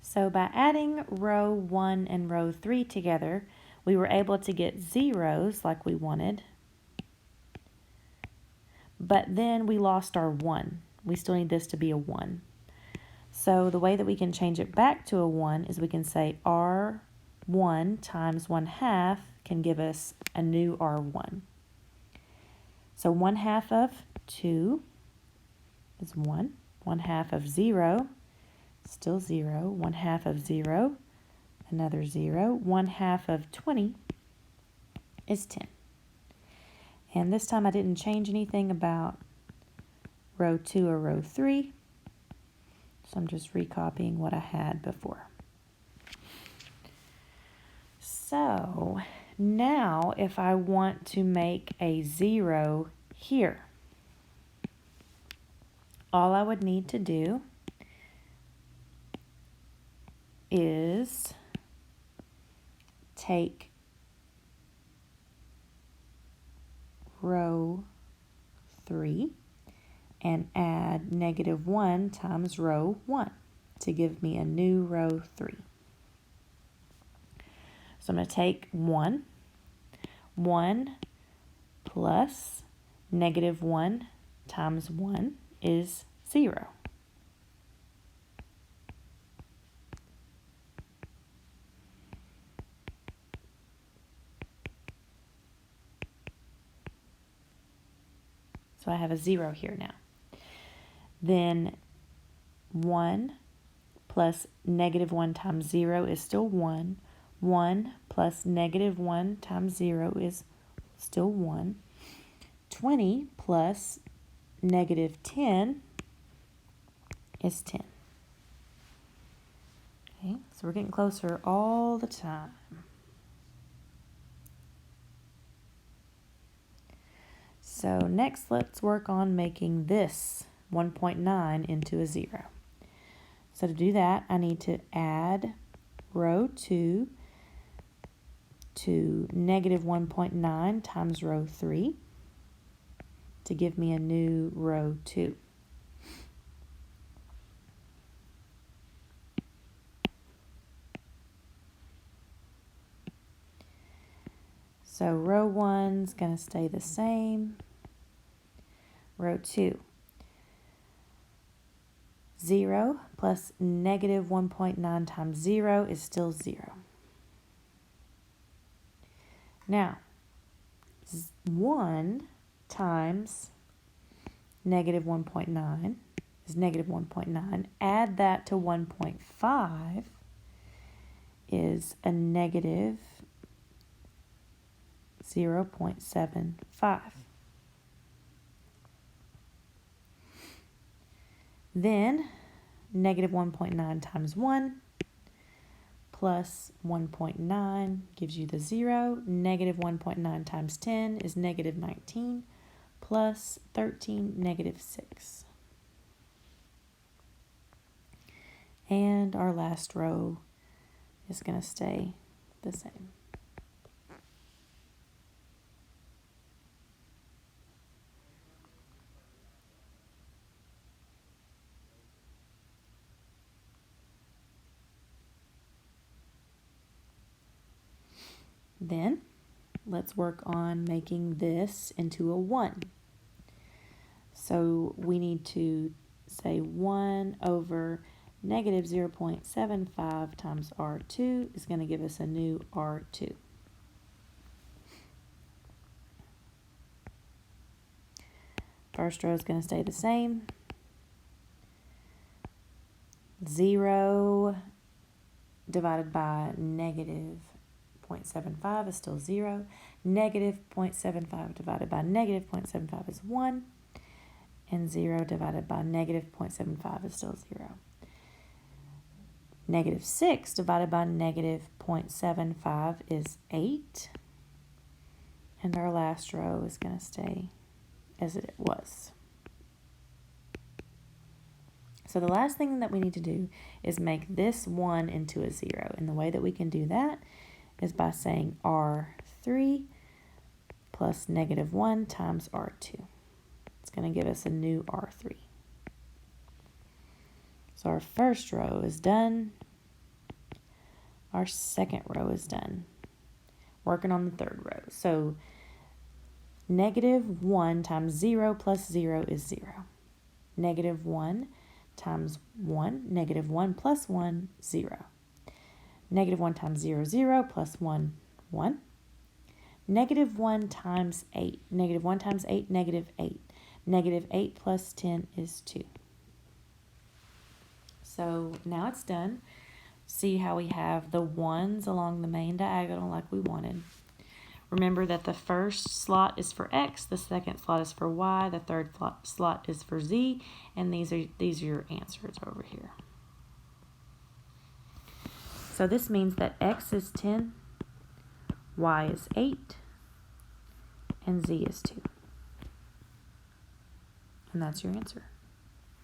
So by adding row 1 and row 3 together, we were able to get zeros like we wanted, but then we lost our 1. We still need this to be a 1. So the way that we can change it back to a 1 is we can say R1 times 1/2 can give us a new R1. So 1/2 of 2 is 1. 1/2 of 0, still 0. 1/2 of 0, another 0. 1/2 of 20 is 10. And this time I didn't change anything about row 2 or row 3. So I'm just recopying what I had before. So now if I want to make a 0 here, all I would need to do is take row 3 and add -1 times row 1 to give me a new row 3. So I'm going to take 1. 1 plus -1 times 1 is 0. So I have a 0 here now. Then 1 plus -1 times 0 is still 1. 1 plus -1 times 0 is still 1. 20 plus -10 is 10. Okay, so we're getting closer all the time. So next, let's work on making this 1.9 into a 0. So to do that, I need to add row 2 to -1.9 times row 3 to give me a new row 2. So row 1's going to stay the same. Row 2. 0 plus -1.9 times 0 is still 0. Now, 1 times -1.9 is -1.9. Add that to 1.5 is a -0.75. Then -1.9 times 1 plus 1.9 gives you the 0. -1.9 times 10 is -19 plus 13, -6. And our last row is going to stay the same. Then let's work on making this into a 1. So we need to say 1 over -0.75 times R2 is going to give us a new R2. First row is going to stay the same. 0 divided by -0.75 is still 0. -0.75 divided by -0.75 is 1. And 0 divided by -0.75 is still 0. -6 divided by -0.75 is 8. And our last row is going to stay as it was. So the last thing that we need to do is make this 1 into a 0. And the way that we can do that is by saying R3 plus -1 times R2. It's going to give us a new R3. So our first row is done. Our second row is done. Working on the third row. So negative 1 times 0 plus 0 is 0. Negative 1 times 1, negative 1 plus 1, 0. Negative 1 times 0, 0, plus 1, 1. Negative 1 times 8. Negative 1 times 8, negative 8. Negative 8 plus 10 is 2. So now it's done. See how we have the 1s along the main diagonal like we wanted. Remember that the first slot is for X, the second slot is for Y, the third slot is for Z, and these are your answers over here. So this means that X is 10, Y is 8, and Z is 2. And that's your answer.